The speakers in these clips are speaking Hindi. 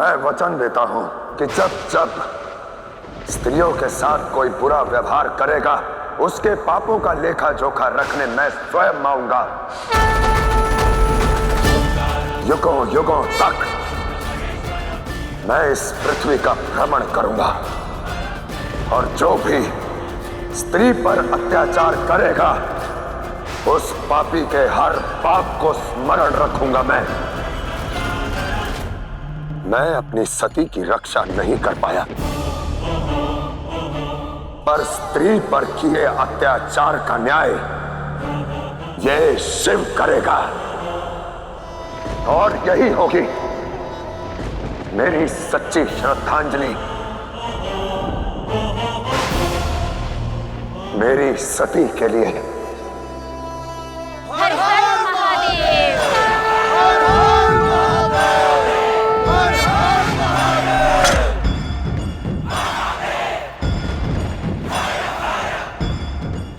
मैं वचन देता हूं कि जब जब स्त्रियों के साथ कोई बुरा व्यवहार करेगा, उसके पापों का लेखा जोखा रखने मैं स्वयं आऊंगा। युगों युगों तक मैं इस पृथ्वी का भ्रमण करूंगा और जो भी स्त्री पर अत्याचार करेगा, उस पापी के हर पाप को स्मरण रखूंगा। मैं अपनी सती की रक्षा नहीं कर पाया, पर स्त्री पर किए अत्याचार का न्याय ये शिव करेगा और यही होगी मेरी सच्ची श्रद्धांजलि मेरी सती के लिए। हर हर महादेव।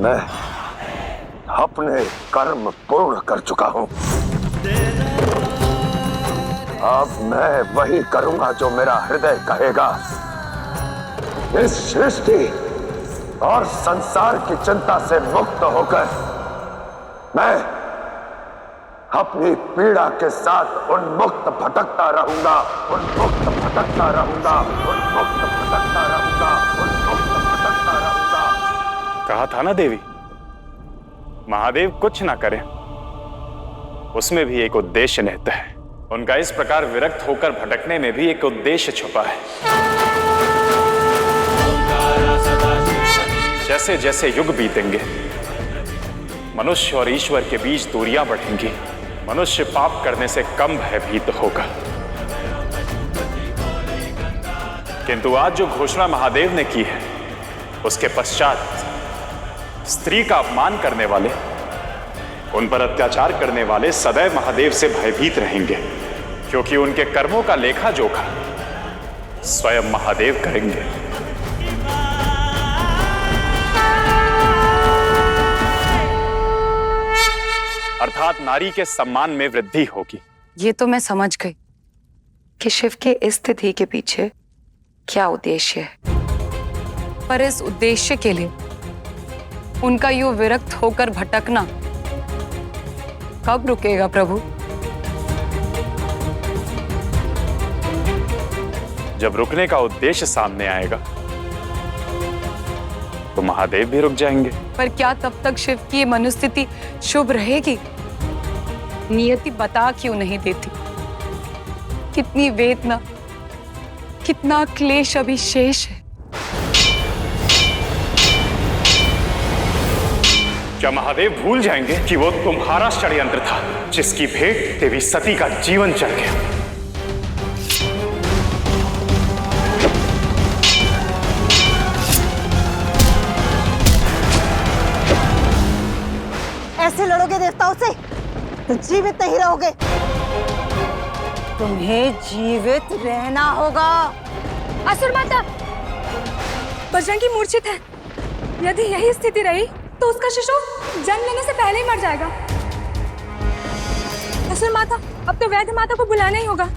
मैं अपने कर्म पूर्ण कर चुका हूं। अब मैं वही करूंगा जो मेरा हृदय कहेगा। इस सृष्टि और संसार की चिंता से मुक्त होकर मैं अपनी पीड़ा के साथ उन्मुक्त भटकता रहूंगा, उन्मुक्त भटकता रहूंगा, उन्मुक्त भटकता रहूंगा, उन्मुक्त भटकता रहूंगा। कहा था ना देवी, महादेव कुछ ना करें, उसमें भी एक उद्देश्य निहित है। उनका इस प्रकार विरक्त होकर भटकने में भी एक उद्देश्य छुपा है। जैसे जैसे युग बीतेंगे, मनुष्य और ईश्वर के बीच दूरियां बढ़ेंगी। मनुष्य पाप करने से कम भयभीत होगा। किंतु आज जो घोषणा महादेव ने की है, उसके पश्चात स्त्री का अपमान करने वाले, उन पर अत्याचार करने वाले सदैव महादेव से भयभीत रहेंगे, क्योंकि उनके कर्मों का लेखा जोखा स्वयं महादेव करेंगे। अर्थात नारी के सम्मान में वृद्धि होगी। ये तो मैं समझ गई कि शिव के इस स्थिति के पीछे क्या उद्देश्य है, पर इस उद्देश्य के लिए उनका यूं विरक्त होकर भटकना कब रुकेगा प्रभु? जब रुकने का उद्देश्य सामने आएगा तो महादेव भी रुक जाएंगे। पर क्या तब तक शिव की ये मनोस्थिति शुभ रहेगी? नियति बता क्यों नहीं देती? कितनी वेदना, कितना क्लेश अभी शेष है। क्या महादेव भूल जाएंगे कि वो तुम्हारा षड्यंत्र था, जिसकी भेंट देवी सती का जीवन चल गया? ऐसे लड़ोगे देवताओं से तो जीवित नहीं रहोगे। तुम्हें जीवित रहना होगा। असुर माता, बजरंगी मूर्छित है। यदि यही स्थिति रही तो उसका शिशु जन्म लेने से पहले ही मर जाएगा। असुर माता, अब तो वैद्य माता को बुलाना ही होगा।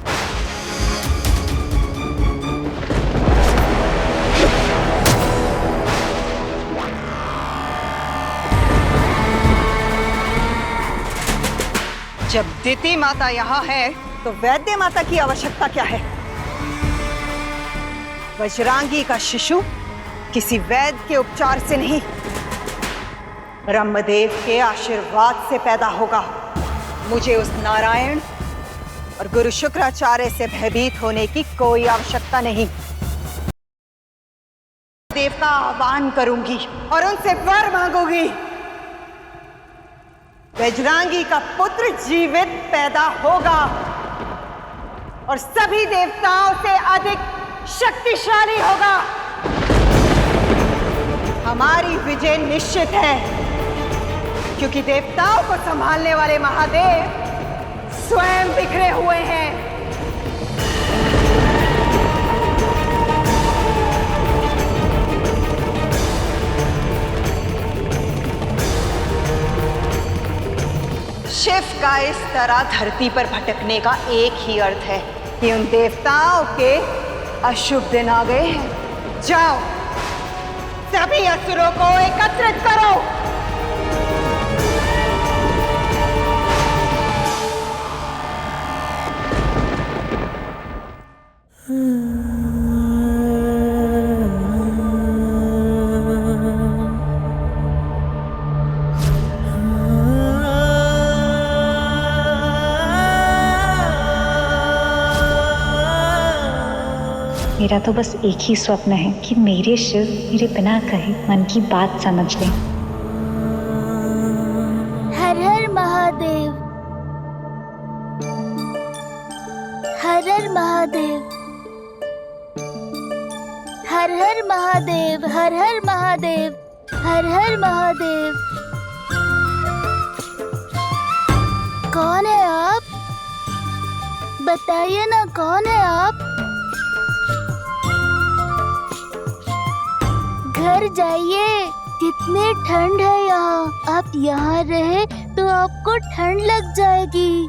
जब दिति माता यहाँ है तो वैद्य माता की आवश्यकता क्या है? बजरंगी का शिशु किसी वैद्य के उपचार से नहीं, ब्रह्मदेव के आशीर्वाद से पैदा होगा। मुझे उस नारायण और गुरु शुक्राचार्य से भयभीत होने की कोई आवश्यकता नहीं। देव का आह्वान करूंगी और उनसे वर मांगूंगी। बजरंगी का पुत्र जीवित पैदा होगा और सभी देवताओं से अधिक शक्तिशाली होगा। हमारी विजय निश्चित है, क्योंकि देवताओं को संभालने वाले महादेव स्वयं बिखरे हुए हैं। शिव का इस तरह धरती पर भटकने का एक ही अर्थ है, कि उन देवताओं के अशुभ दिन आ गए हैं। जाओ, सभी असुरों को एकत्रित करो। मेरा तो बस एक ही स्वप्न है कि मेरे शिव मेरे बिना कहे मन की बात समझ लें। हर हर महादेव, हर हर महादेव, हर हर महादेव, हर हर महादेव, हर हर महादेव। कौन है आप? बताइए ना, कौन है आप? घर जाइए, कितनी ठंड है यहाँ। आप यहाँ रहे तो आपको ठंड लग जाएगी,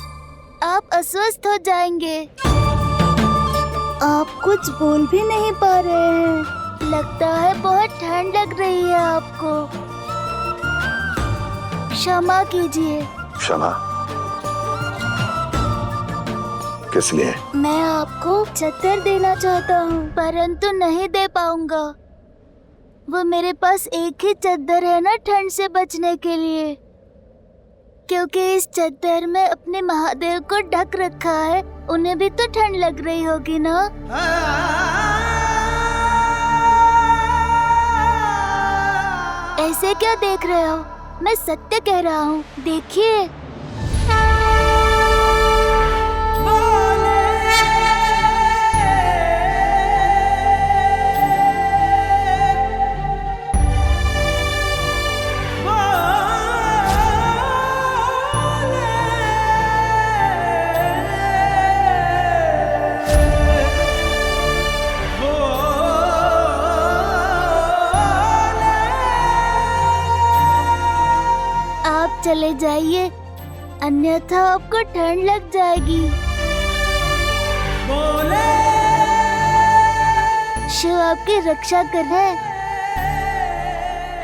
आप अस्वस्थ हो जाएंगे। आप कुछ बोल भी नहीं पा रहे हैं, लगता है बहुत ठंड लग रही है आपको। क्षमा कीजिए। क्षमा? किस लिए? मैं आपको चद्दर देना चाहता हूँ, परंतु नहीं दे पाऊंगा। वो मेरे पास एक ही चद्दर है ना ठंड से बचने के लिए, क्योंकि इस चद्दर में अपने महादेव को ढक रखा है। उन्हें भी तो ठंड लग रही होगी ना। ऐसे क्या देख रहे हो? मैं सत्य कह रहा हूँ, देखिए। चले जाइए, अन्यथा आपको ठंड लग जाएगी। शिव आपकी रक्षा कर रहे हैं।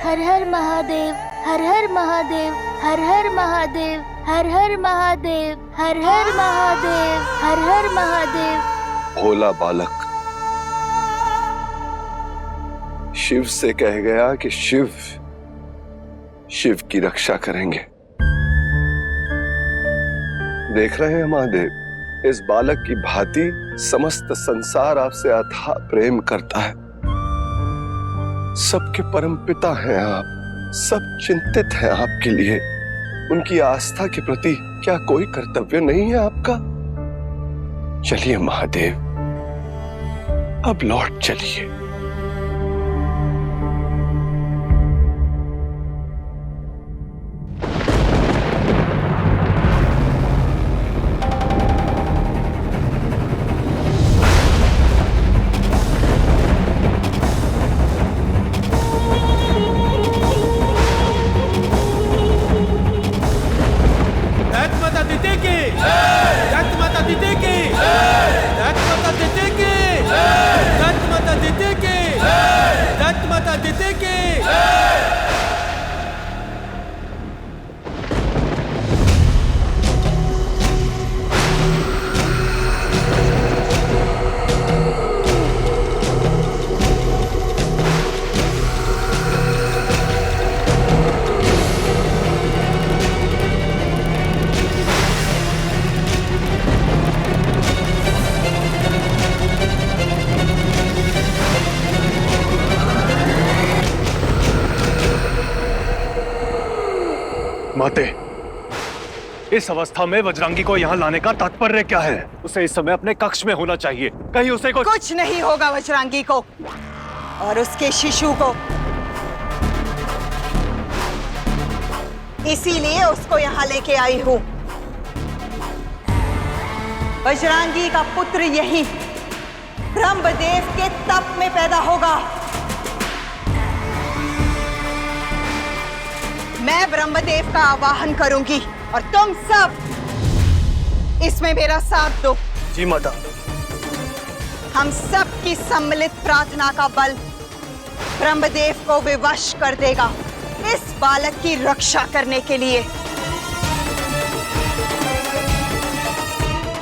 हर हर महादेव, हर हर महादेव, हर हर महादेव, हर हर महादेव, हर हर महादेव, हर हर महादेव। भोला बालक शिव से कह गया कि शिव की रक्षा करेंगे। देख रहे हैं महादेव, इस बालक की भांति समस्त संसार आपसे अथाह प्रेम करता है। सबके परम पिता हैं आप, सब चिंतित हैं आपके लिए। उनकी आस्था के प्रति क्या कोई कर्तव्य नहीं है आपका? चलिए महादेव, अब लौट चलिए। माते, इस अवस्था में वज्रांगी को यहाँ लाने का तात्पर्य क्या है? उसे इस समय अपने कक्ष में होना चाहिए। कहीं उसे कुछ नहीं होगा वज्रांगी को और उसके शिशु को। इसीलिए उसको यहाँ लेके आई हूँ। वज्रांगी का पुत्र यही ब्रह्मदेव के तप में पैदा होगा। मैं ब्रह्मदेव का आवाहन करूंगी और तुम सब इसमें मेरा साथ दो। जी माता, हम सब की सम्मिलित प्रार्थना का बल ब्रह्मदेव को विवश कर देगा इस बालक की रक्षा करने के लिए।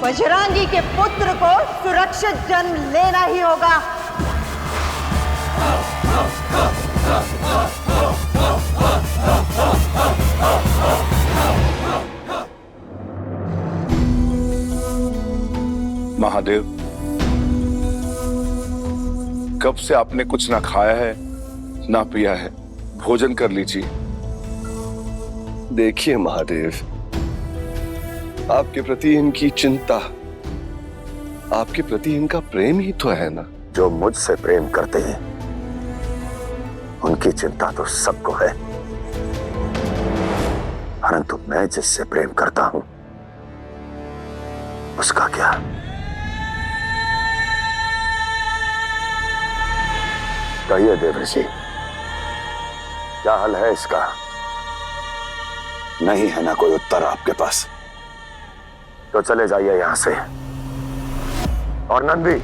बजरंगी के पुत्र को सुरक्षित जन्म लेना ही होगा। महादेव, कब से आपने कुछ ना खाया है ना पिया है, भोजन कर लीजिए। देखिए महादेव, आपके प्रति इनकी चिंता, आपके प्रति इनका प्रेम ही तो है ना। जो मुझसे प्रेम करते हैं उनकी चिंता तो सबको है, परंतु मैं जिससे प्रेम करता हूं उसका क्या? कहिए देवर्षि, क्या हाल है इसका? नहीं है ना कोई उत्तर आपके पास? तो चले जाइए यहां से। और नंदी,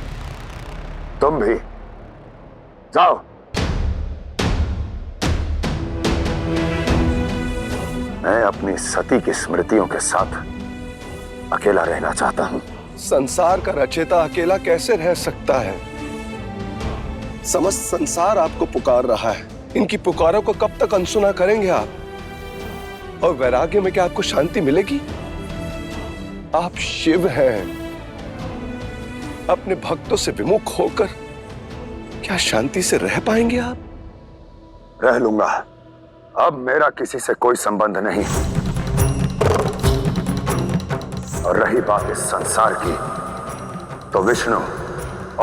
तुम भी जाओ। मैं अपनी सती की स्मृतियों के साथ अकेला रहना चाहता हूं। संसार का रचयिता अकेला कैसे रह सकता है? समस्त संसार आपको पुकार रहा है। इनकी पुकारों को कब तक अनसुना करेंगे आप? और वैराग्य में क्या आपको शांति मिलेगी? आप शिव हैं, अपने भक्तों से विमुख होकर क्या शांति से रह पाएंगे आप? रह लूंगा, अब मेरा किसी से कोई संबंध नहीं। और रही बात इस संसार की, तो विष्णु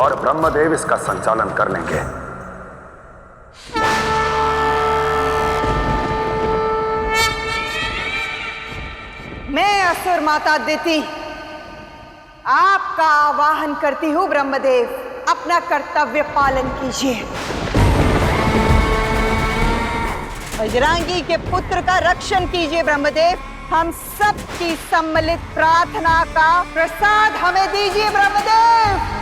और ब्रह्मदेव इसका संचालन कर लेंगे। मैं असुर माता दिति आपका आवाहन करती हूँ। ब्रह्मदेव, अपना कर्तव्य पालन कीजिए। बजरंगी के पुत्र का रक्षण कीजिए। ब्रह्मदेव, हम सब की सम्मिलित प्रार्थना का प्रसाद हमें दीजिए। ब्रह्मदेव।